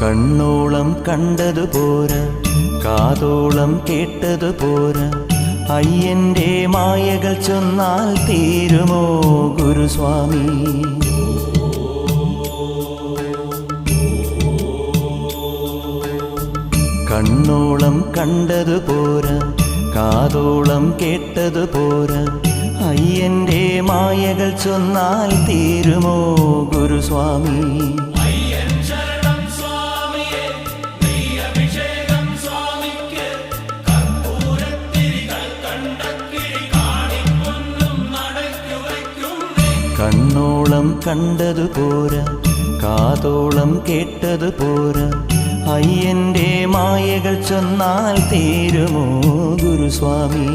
കണ്ണോളം കണ്ടതു പോരാ, കാതോളം കേട്ടതു പോരാ, അയ്യന്റെ മായകൾ ചൊന്നാൽ തീരുമോ ഗുരുസ്വാമി? കണ്ണോളം കണ്ടതു പോരാ, കാതോളം കേട്ടതു പോരാ, അയ്യന്റെ മായകൾ ചൊന്നാൽ തീരുമോ ഗുരുസ്വാമി? കണ്ണോളം കണ്ടതു പോരാ, കാതോളം കേട്ടതു പോരാ, അയ്യന്റെ മായകൾ ചൊന്നാൽ തീരുമോ ഗുരുസ്വാമി?